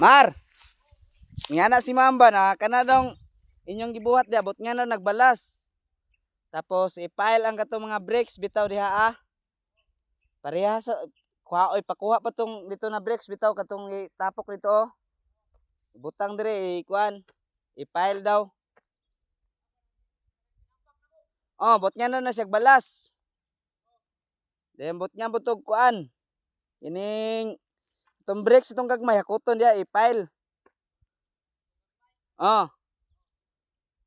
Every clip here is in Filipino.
Mar, nga na si Mamba na kanadong inyong gibuhat di abot nga na nagbalas. Tapos i-file ang katong mga brakes bitaw diha ah. Pareha sa kuha oy pakuha pa tong dito na brakes bitaw katong itapok dito oh. Butang dire kuan. I-file daw. Oh, bot nga na siya balas. Then bot nga butog kuan. Ining itong brakes itong gagmay hakuton diha i-file. Oh.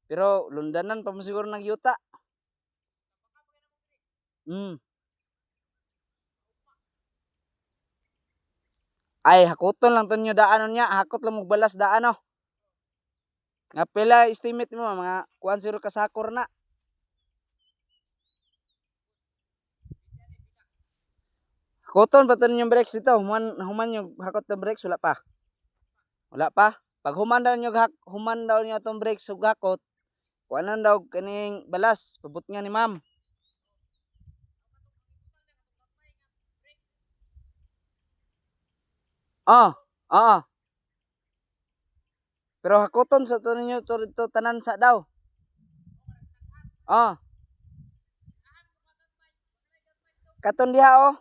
Pero lundanan pa mo siguro ng yuta. Ay hakuton lang ton nyo daanon niya, hakot lang mo balas daan oh. Nga pila estimate mo mga kuan siro kasakor na. Hakuton pa ton yung brakes dito, human yung hakot ng brakes wala pa. Wala pa. Pag human daw niyo tong brakes ug hakot, kuanan daw kaning balas, pabot nga ni ma'am. Oo. Pero hakuton sa to ninyo to tanan sa daw. Oh. Katon diha oh.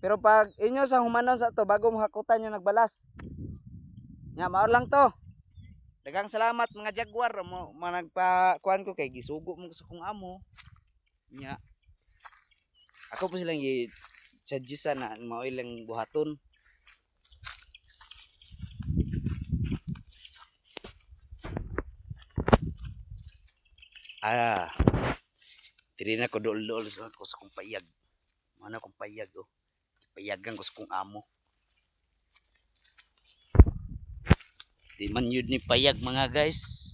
Pero pag inyo sa humanon sa to bago mo hakutan yung nagbalas. Nya mao lang to. Daghang salamat mga Jaguar mo nagpa-kuan ko kay gisugo mo sa kong amo. Nya ako po silang i-suggest na mao ilang buhaton. Diri na ko dol sa kong payag. Mana kong payag oh. Payagan ko sa kong amo. Di man yun ni payag mga guys.